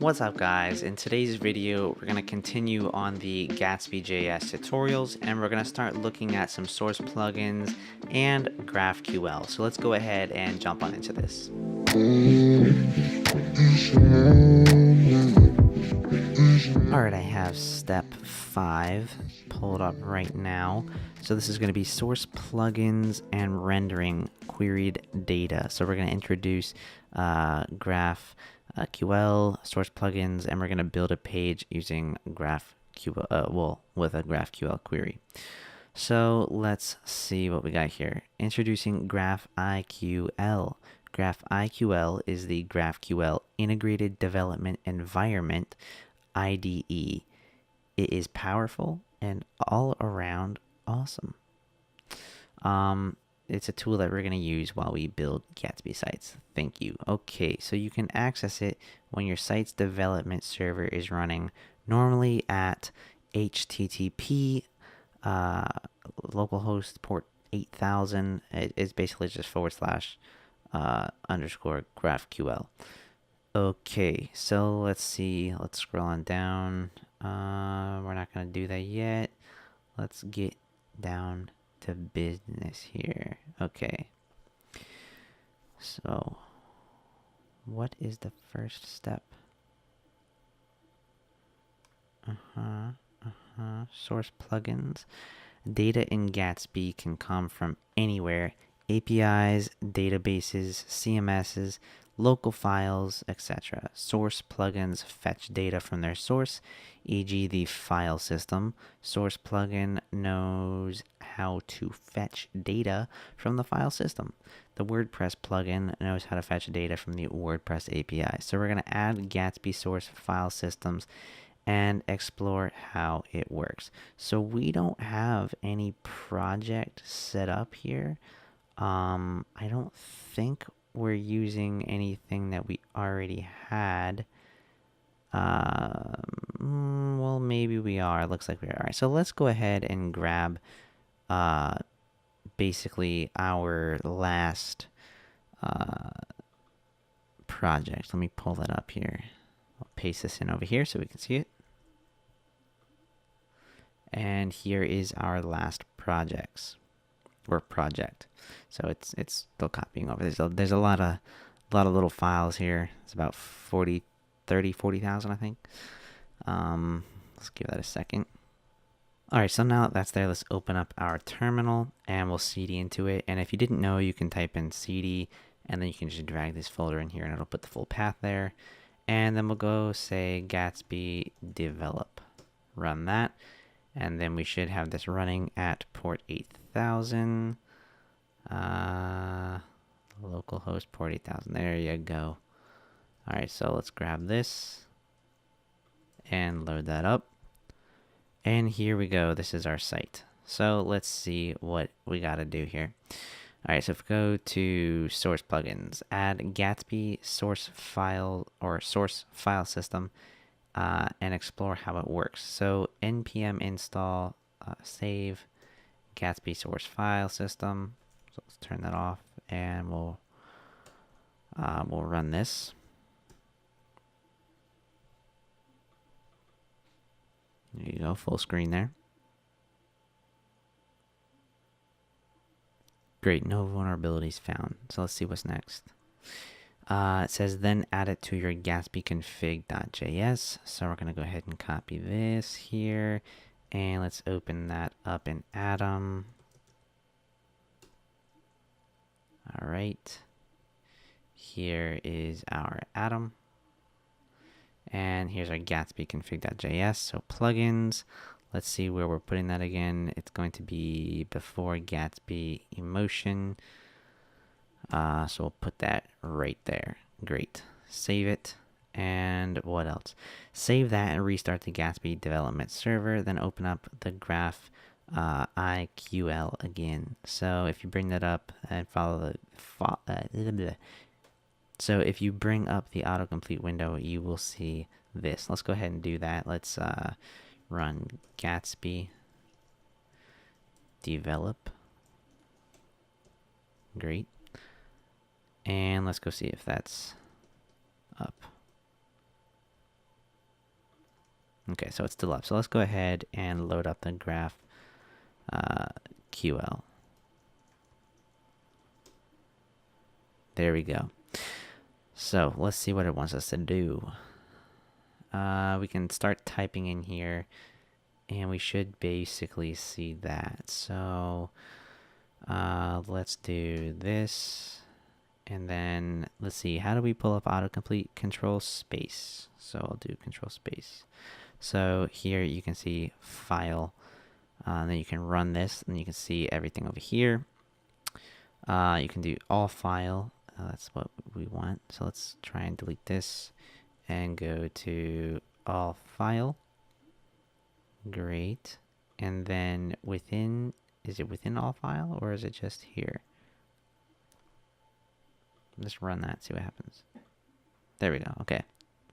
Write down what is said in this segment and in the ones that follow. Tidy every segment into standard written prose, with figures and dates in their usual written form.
What's up guys? In today's video we're going to continue on the Gatsby.js tutorials and we're going to start looking at some source plugins and GraphQL. So let's go ahead and jump on into this. Alright, I have step 5 pulled up right now. So this is going to be source plugins and rendering queried data. So we're going to introduce GraphQL, source plugins, and we're going to build a page using GraphQL, with a GraphQL query. So let's see what we got here. Introducing GraphIQL. GraphIQL is the GraphQL Integrated Development Environment IDE. It is powerful and all around awesome. It's a tool that we're going to use while we build Gatsby sites. Thank you. Okay, so you can access it when your site's development server is running, normally at HTTP localhost port 8000. It's basically just / underscore GraphQL. Okay, so let's see. Let's scroll on down. We're not going to do that yet. Let's get down to business here. Okay. So, what is the first step? Source plugins. Data in Gatsby can come from anywhere. APIs, databases, CMSs, local files, etc. Source plugins fetch data from their source, e.g. the file system. Source plugin knows how to fetch data from the file system. The WordPress plugin knows how to fetch data from the WordPress API. So we're going to add Gatsby source file systems and explore how it works. So we don't have any project set up here. I don't think we're using anything that we already had. Well, maybe we are. It looks like we are. All right, so let's go ahead and grab basically our last project. Let me pull that up here. I'll paste this in over here so we can see it. And here is our last project. So it's still copying over. There's a lot of little files here. It's about 40,000 I think. Let's give that a second. Alright, so now that that's there, let's open up our terminal and we'll cd into it. And if you didn't know, you can type in cd and then you can just drag this folder in here and it'll put the full path there. And then we'll go say Gatsby develop. Run that. And then we should have this running at port 8000. Localhost port 8000. There you go. Alright, so let's grab this and load that up. And here we go. This is our site. So let's see what we got to do here. Alright, so if we go to source plugins, add Gatsby source file or source file system. And explore how it works. So npm install save Gatsby source file system. So let's turn that off and we'll run this. There you go, full screen there. Great, no vulnerabilities found. So let's see what's next. It says then add it to your Gatsby config.js. So we're going to go ahead and copy this here. And let's open that up in Atom. All right. Here is our Atom. And here's our Gatsby config.js. So plugins. Let's see where we're putting that again. It's going to be before Gatsby emotion. So we'll put that right there. Great. Save it. And what else? Save that and restart the Gatsby development server. Then open up the GraphIQL again. So if you bring that up and follow the so if you bring up the autocomplete window, you will see this. Let's go ahead and do that. Let's run Gatsby develop. Great. And let's go see if that's up. Okay, so it's still up. So let's go ahead and load up the graph QL. There we go. So let's see what it wants us to do. We can start typing in here, and we should basically see that. So let's do this, and then let's see, how do we pull up autocomplete? Control space. So I'll do control space. So here you can see file, then you can run this, and you can see everything over here. You can do all file. That's what we want. So let's try and delete this and go to all file. Great. And then within, is it within all file or is it just here? Let's run that, see what happens. There we go. Okay,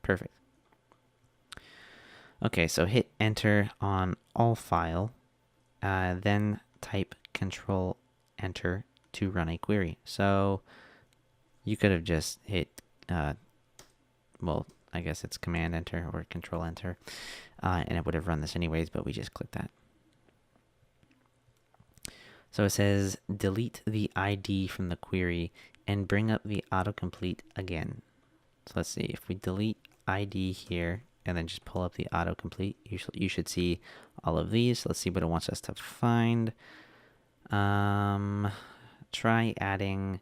perfect. Okay, so hit enter on all file, then type control enter to run a query. So you could have just hit, well, I guess it's command enter or control enter, and it would have run this anyways, but we just clicked that. So it says delete the ID from the query and bring up the autocomplete again. So let's see, if we delete ID here and then just pull up the autocomplete, you should see all of these. Let's see what it wants us to find. Try adding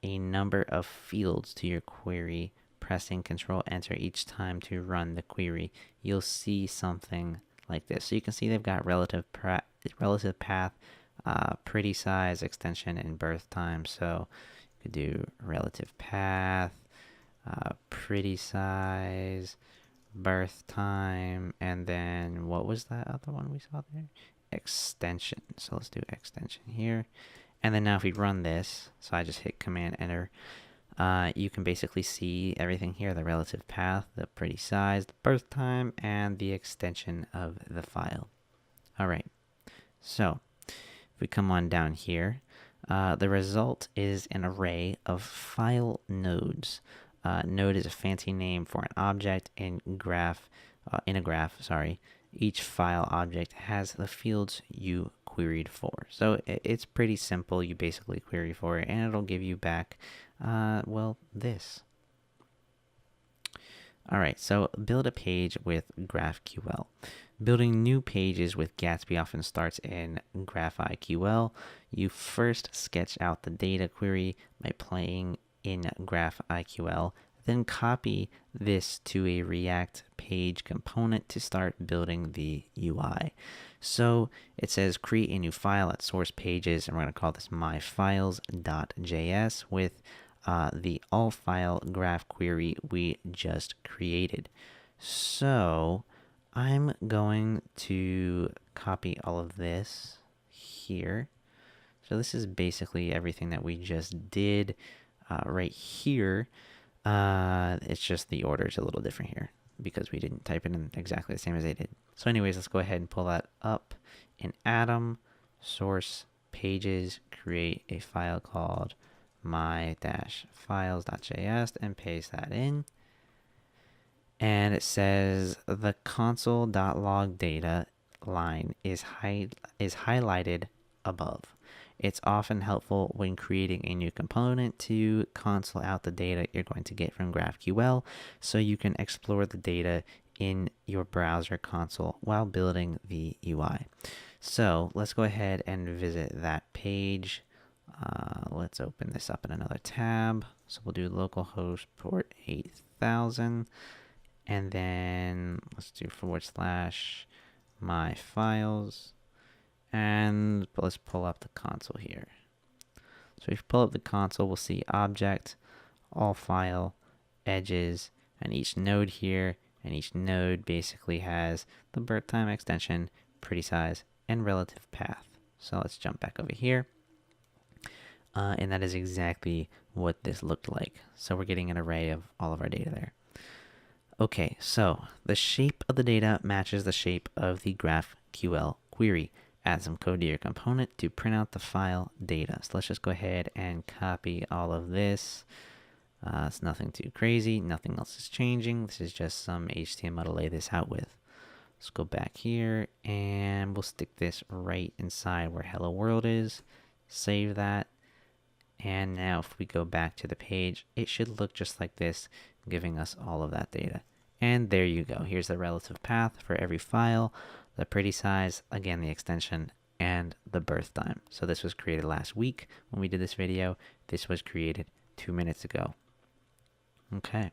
a number of fields to your query, pressing control enter each time to run the query. You'll see something like this. So you can see they've got relative path, pretty size, extension, and birth time. So you could do relative path, pretty size, birth time, and then what was that other one we saw there? Extension. So let's do extension here. And then now if we run this, so I just hit command enter, you can basically see everything here, the relative path, the pretty size, the birth time, and the extension of the file. All right, so if we come on down here, the result is an array of file nodes. Node is a fancy name for an object in a graph. Each file object has the fields you queried for. So it's pretty simple. You basically query for it, and it'll give you back, well, this. All right, so build a page with GraphQL. Building new pages with Gatsby often starts in GraphIQL. You first sketch out the data query by playing in GraphIQL, then copy this to a React page component to start building the UI. So it says create a new file at source pages, and we're going to call this myfiles.js with the all file graph query we just created. So I'm going to copy all of this here. So this is basically everything that we just did right here. It's just the order is a little different here because we didn't type it in exactly the same as they did. So anyways, let's go ahead and pull that up in Atom, source pages, create a file called my-files.js and paste that in. And it says the console.log data line is highlighted above. It's often helpful when creating a new component to console out the data you're going to get from GraphQL so you can explore the data in your browser console while building the UI. So let's go ahead and visit that page. Let's open this up in another tab. So we'll do localhost port 8000. And then let's do / my files. And let's pull up the console here. So if you pull up the console, we'll see object, all file, edges, and each node here. And each node basically has the birth time, extension, pretty size, and relative path. So let's jump back over here. And that is exactly what this looked like. So we're getting an array of all of our data there. Okay, so the shape of the data matches the shape of the GraphQL query. Add some code to your component to print out the file data. So let's just go ahead and copy all of this. It's nothing too crazy. Nothing else is changing. This is just some HTML to lay this out with. Let's go back here and we'll stick this right inside where hello world is. Save that. And now if we go back to the page, it should look just like this, giving us all of that data. And there you go. Here's the relative path for every file, the pretty size, again, the extension, and the birth time. So this was created last week when we did this video. This was created 2 minutes ago. Okay.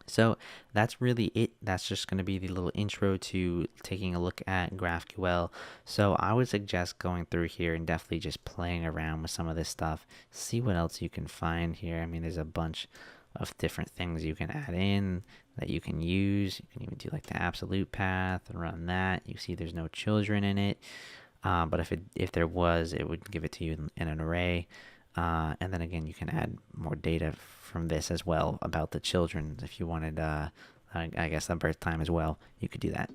So that's really it. That's just going to be the little intro to taking a look at GraphQL. So I would suggest going through here and definitely just playing around with some of this stuff. See what else you can find here. I mean, there's a bunch of different things you can add in that you can use. You can even do like the absolute path and run that. You see there's no children in it. But if there was, it would give it to you in an array. And then again, you can add more data from this as well about the children. If you wanted, I guess, the birth time as well, you could do that.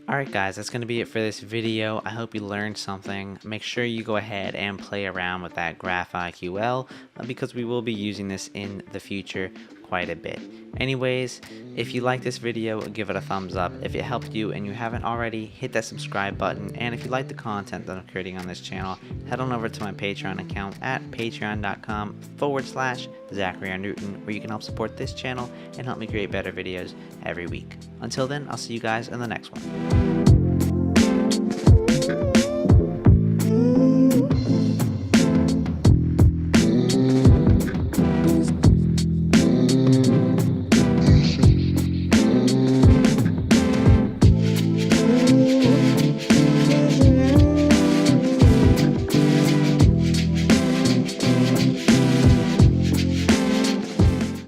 Alright guys, that's going to be it for this video. I hope you learned something. Make sure you go ahead and play around with that GraphQL because we will be using this in the future quite a bit. Anyways, if you like this video, give it a thumbs up. If it helped you and you haven't already, hit that subscribe button. And if you like the content that I'm creating on this channel, head on over to my Patreon account at patreon.com/ZacharyRNewton, where you can help support this channel and help me create better videos every week. Until then, I'll see you guys in the next one.